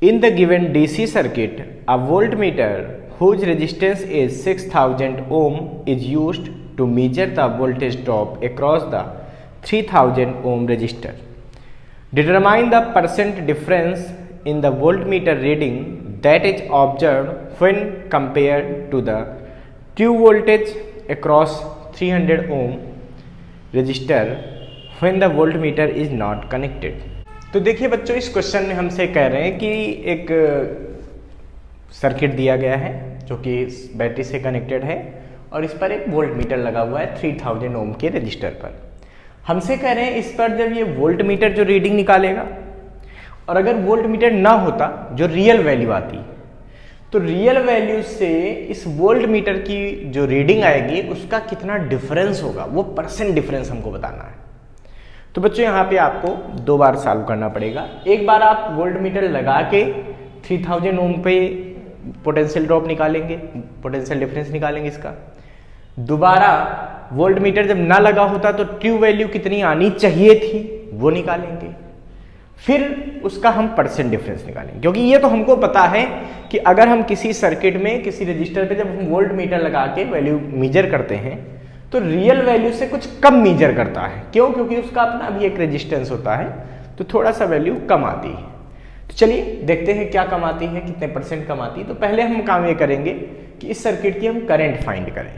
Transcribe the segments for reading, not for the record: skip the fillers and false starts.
In the given DC circuit, a voltmeter whose resistance is 6000 ohm is used to measure the voltage drop across the 3000 ohm resistor. Determine the percent difference in the voltmeter reading that is observed when compared to the true voltage across 300 ohm resistor when the voltmeter is not connected. तो देखिए बच्चों, इस question में हमसे कह रहे हैं कि एक सर्किट दिया गया है जो कि बैटरी से कनेक्टेड है और इस पर एक वोल्ट मीटर लगा हुआ है 3000 ओम के रजिस्टर पर। हमसे कह रहे हैं इस पर जब ये वोल्ट मीटर जो रीडिंग निकालेगा और अगर वोल्ट मीटर ना होता, जो रियल वैल्यू आती, तो रियल वैल्यू से इस वोल्ट मीटर की जो रीडिंग आएगी उसका कितना डिफरेंस होगा, वो परसेंट डिफरेंस हमको बताना है। तो बच्चों यहाँ पे आपको 2 बार सॉल्व करना पड़ेगा। एक बार आप वोल्ट मीटर लगा के 3000 ओम पे पोटेंशियल ड्रॉप निकालेंगे, पोटेंशियल डिफरेंस निकालेंगे इसका। दोबारा वोल्ट मीटर जब ना लगा होता तो ट्रू वैल्यू कितनी आनी चाहिए थी वो निकालेंगे, फिर उसका हम परसेंट डिफरेंस निकालेंगे। क्योंकि ये तो हमको पता है कि अगर हम किसी सर्किट में किसी रजिस्टर पे जब हम वोल्ट मीटर लगा के वैल्यू मेजर करते हैं तो रियल वैल्यू से कुछ कम मेजर करता है। क्यों? क्योंकि उसका अपना भी एक रेजिस्टेंस होता है, तो थोड़ा सा वैल्यू कम आती है। तो चलिए देखते हैं क्या कम आती है, कितने परसेंट कम आती है। तो पहले हम काम ये करेंगे कि इस सर्किट की हम करंट फाइंड करें।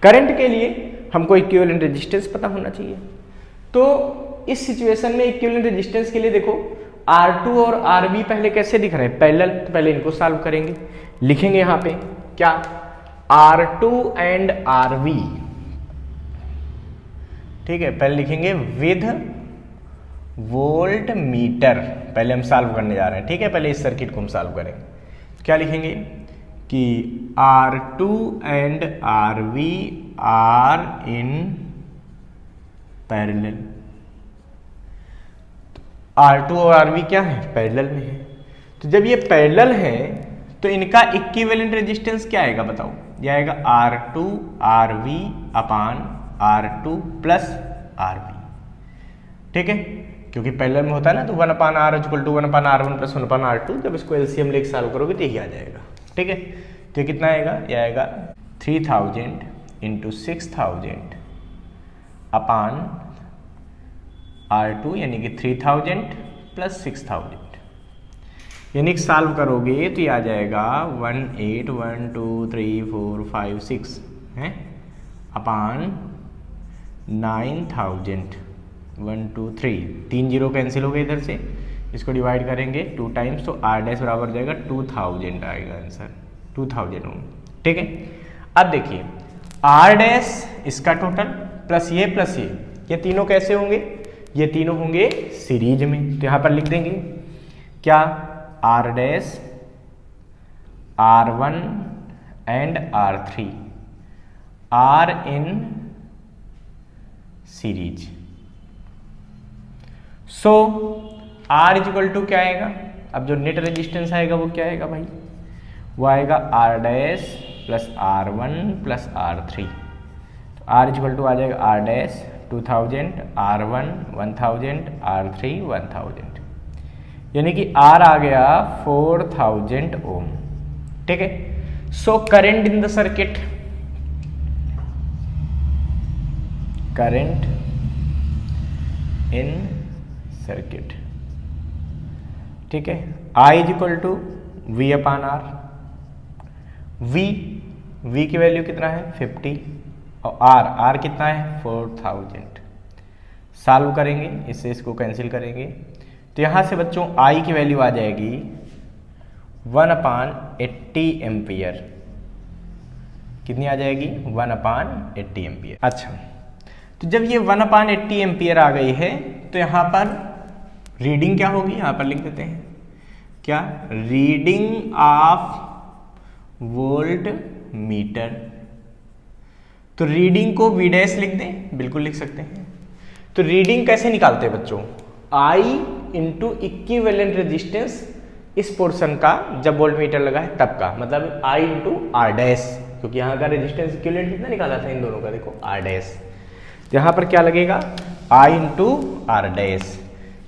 करंट के लिए हमको इक्विवेलेंट रेजिस्टेंस पता होना चाहिए। तो इस सिचुएशन में इक्विवेलेंट रेजिस्टेंस के लिए देखो R2 और RV पहले कैसे दिख रहे हैं, पैरेलल। तो पहले इनको सॉल्व करेंगे, लिखेंगे यहाँ पे क्या, R2 एंड RV, ठीक है। पहले लिखेंगे विद वोल्ट मीटर, पहले हम सॉल्व करने जा रहे हैं, ठीक है। पहले इस सर्किट को हम सॉल्व करेंगे। क्या लिखेंगे कि R2 and RV are in parallel. R2 और RV क्या है, पैरेलल में है। तो जब ये पैरेलल है तो इनका इक्विवेलेंट रेजिस्टेंस क्या आएगा बताओ, ये आएगा R2 RV अपान R2 प्लस RV, ठीक है। क्योंकि पैरेलल में होता है ना, तो 1 upon R equal to 1 upon R1 plus 1 upon R2। जब इसको एलसीएम लेके सॉल्व करोगे तो यही आ जाएगा, ठीक है। तो कितना आएगा, ये आएगा 3000 इंटू 6000 अपान R2 यानी कि 3000 प्लस 6000, यानी कि सॉल्व करोगे तो ये आ जाएगा 18123456 है अपान 9000 1 2 3, 3 जीरो कैंसिल हो गए इधर से, इसको डिवाइड करेंगे 2 टाइम्स तो R डैश बराबर हो जाएगा 2000 आएगा आंसर, 2000 ओम, ठीक है। अब देखिए R डैश इसका टोटल प्लस ये तीनों कैसे होंगे, ये तीनों होंगे सीरीज में। तो यहाँ पर लिख देंगे क्या, R dash R1 and R3 are in series. So R equal to क्या आएगा, अब जो नेट रेजिस्टेंस आएगा वो क्या आएगा भाई, वो आएगा R dash plus R1 plus R3। तो R इक्वल टू आ जाएगा R डैश 2000, R1 1000, R3 1000, यानी कि R आ गया 4000 ओम, ठीक है। So current in the circuit, current in circuit, ठीक है। I is equal to V upon R। V की वैल्यू कितना है 50 और R कितना है 4000। सॉल्व करेंगे, इससे इसको कैंसिल करेंगे तो यहाँ से बच्चों I की वैल्यू आ जाएगी 1/80 एम्पियर। कितनी आ जाएगी, 1/80 एम्पियर। अच्छा, तो जब ये 1/80 एम्पियर आ गई है तो यहाँ पर रीडिंग क्या होगी, यहाँ पर लिख देते हैं क्या, रीडिंग ऑफ वोल्ट मीटर। तो रीडिंग को V डैश लिख दें, बिल्कुल लिख सकते हैं। तो रीडिंग कैसे निकालते हैं बच्चों, I इंटू इक्विवेलेंट रेजिस्टेंस इस पोर्शन का जब वोल्ट मीटर लगा है तब का, मतलब I इंटू R डैश, क्योंकि यहाँ का रेजिस्टेंस इक्विवेलेंट कितना निकाला था इन दोनों का, देखो R डैश। यहाँ पर क्या लगेगा, I इंटू R डैश,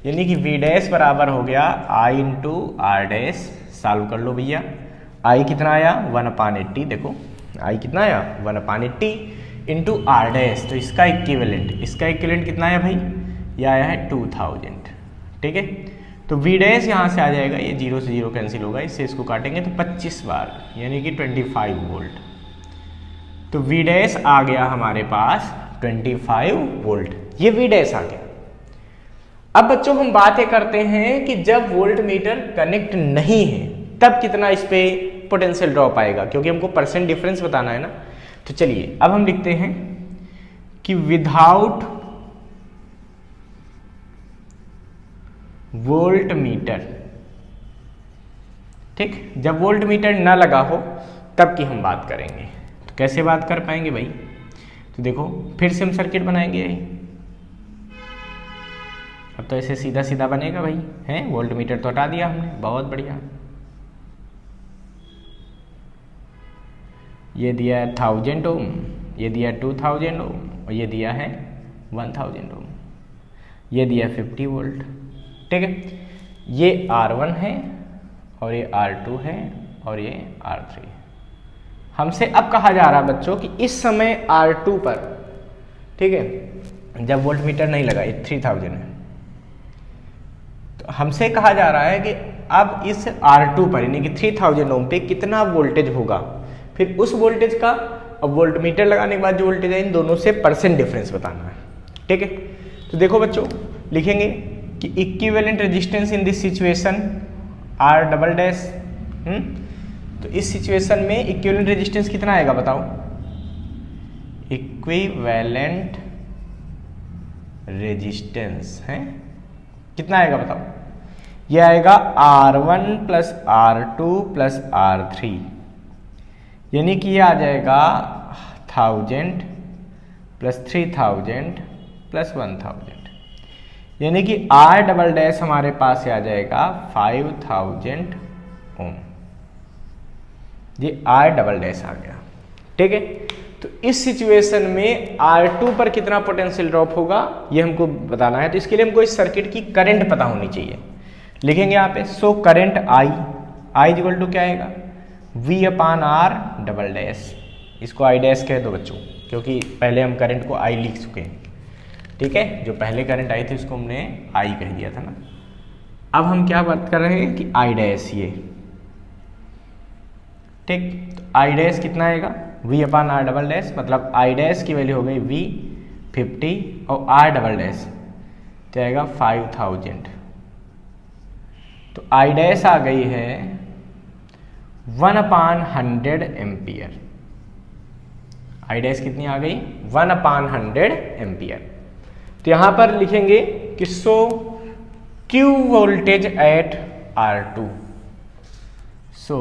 यानी कि वी डैश बराबर हो गया आई इंटू आर डैश। सॉल्व कर लो भैया। आई कितना आया 1/80, देखो आई कितना आया 1/80 इंटू आर डैश, तो इसका इक्विवेलेंट कितना आया भाई, ये आया है 2000। ठीक है, तो वी डैश यहाँ से आ जाएगा, ये 0 से 0 कैंसिल होगा, इससे इसको काटेंगे तो 25 बार यानी कि 25 वोल्ट। तो वी डैश आ गया हमारे पास 25 वोल्ट, ये वी डैश आ गया। अब बच्चों हम बातें करते हैं कि जब वोल्ट मीटर कनेक्ट नहीं है तब कितना इस पे पोटेंशियल ड्रॉप आएगा, क्योंकि हमको परसेंट डिफरेंस बताना है ना। तो चलिए अब हम लिखते हैं कि विदाउट वोल्ट मीटर, ठीक, जब वोल्ट मीटर ना लगा हो तब की हम बात करेंगे। तो कैसे बात कर पाएंगे भाई, तो देखो फिर से हम सर्किट बनाएंगे। अब तो ऐसे सीधा सीधा बनेगा भाई, हैं, वोल्ट मीटर तो हटा दिया हमने, बहुत बढ़िया। ये दिया है 1000 ओम, ये दिया है 2000 ओम, और ये दिया है 1000 ओम, ये दिया है 50 वोल्ट। ठीक है, ये R1 है और ये R2 है और ये R3। हमसे अब कहा जा रहा है बच्चों कि इस समय R2 पर, ठीक है, जब वोल्ट मीटर नहीं लगा, ये 3000 है, तो हमसे कहा जा रहा है कि अब इस R2 पर यानी कि 3000 ओम पे कितना वोल्टेज होगा, फिर उस वोल्टेज का और वोल्ट मीटर लगाने के बाद जो वोल्टेज है इन दोनों से परसेंट डिफरेंस बताना है। ठीक है, तो देखो बच्चों लिखेंगे कि equivalent resistance in this situation R double dash. तो इस सिचुएशन में इक्विवेलेंट रेजिस्टेंस कितना आएगा बताओ, इक्विवेलेंट रेजिस्टेंस है कितना आएगा बताओ, ये आएगा R1 plus R2 plus R3, यानी कि ये आ जाएगा 1000 प्लस 3000 प्लस 1000, यानी कि R डबल डैश हमारे पास आ जाएगा 5000 ओम। ये R डबल डैश आ गया। ठीक है, तो इस सिचुएशन में R2 पर कितना पोटेंशियल ड्रॉप होगा ये हमको बताना है। तो इसके लिए हमको इस सर्किट की करंट पता होनी चाहिए। लिखेंगे यहाँ पे, so current I equal to क्या आएगा, V/R डबल डैश। इसको I डैश कह दो बच्चों, क्योंकि पहले हम करंट को I लिख चुके हैं। ठीक है, जो पहले करंट आई थी उसको हमने I कह दिया था ना। अब हम क्या बात कर रहे हैं कि I डैश, ये ठीक, तो I डैश कितना आएगा, V/R डबल डैश, मतलब I डैश की वैल्यू हो गई V50 और R डबल डैश तो आएगा 5000। तो I डैश आ गई है 1/100 एम्पियर। I डैश कितनी आ गई 1/100 एम्पियर। तो यहां पर लिखेंगे कि सो Q voltage at R2, so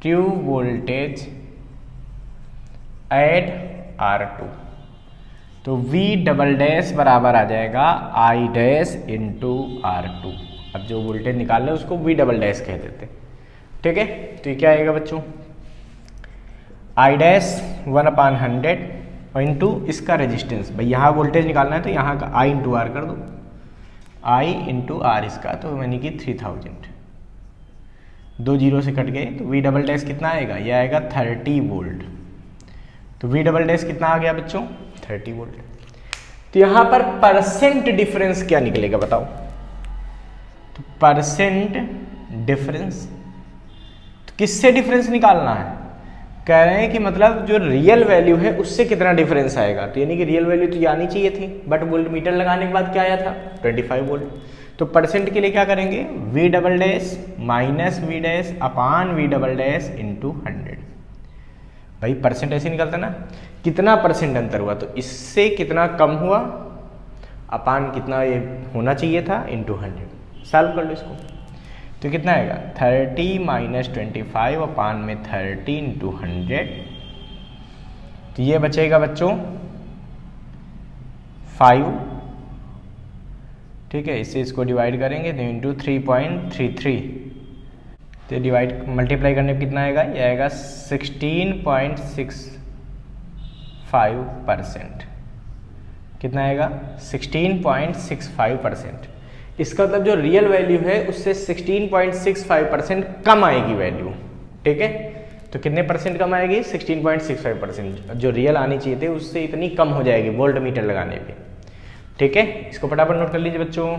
Q voltage at R2, तो V डबल डैश बराबर आ जाएगा I डैश इंटू R2। अब जो वोल्टेज निकाल रहे उसको V डबल डैश कह देते। ठीक है, तो ये क्या आएगा बच्चों, I डैश 1/100 और इंटू इसका रेजिस्टेंस, भाई यहाँ वोल्टेज निकालना है तो यहाँ का I इंटू R कर दो, I इंटू R इसका, तो यानी कि 3000, 2 जीरो से कट गए, तो V डबल डैश कितना आएगा, ये आएगा 30 वोल्ट। तो V डबल डैश कितना आ गया बच्चों 30 वोल्ट। तो यहाँ पर परसेंट डिफरेंस क्या निकलेगा बताओ, तो परसेंट डिफरेंस, तो किससे डिफरेंस निकालना है, कह रहे हैं कि मतलब जो रियल वैल्यू है उससे कितना डिफरेंस आएगा। तो यानी कि रियल वैल्यू तो आनी चाहिए थी, बट वोल्ट मीटर लगाने के बाद क्या आया था 25 वोल्ट। तो परसेंट के लिए क्या करेंगे, V double dash minus V dash अपान V डबल डैश इंटू 100। भाई परसेंट ऐसे निकलता ना, कितना परसेंट अंतर हुआ, तो इससे कितना कम हुआ अपान कितना ये होना चाहिए था इंटू 100। सॉल्व कर लो इसको, तो कितना आएगा 30 माइनस 25 अपान में 30 इंटू 100। तो ये बचेगा बच्चों 5। ठीक है, इससे इसको डिवाइड करेंगे तो इंटू 3.33, तो डिवाइड मल्टीप्लाई करने पर कितना आएगा, ये आएगा 16.65%। कितना आएगा 16.65%। इसका मतलब जो रियल वैल्यू है उससे 16.65% कम आएगी वैल्यू, ठीक है। तो कितने परसेंट कम आएगी? 16.65%। जो रियल आनी चाहिए थे उससे इतनी कम हो जाएगी वोल्ट मीटर लगाने पे, ठीक है। इसको फटाफट नोट कर लीजिए बच्चों।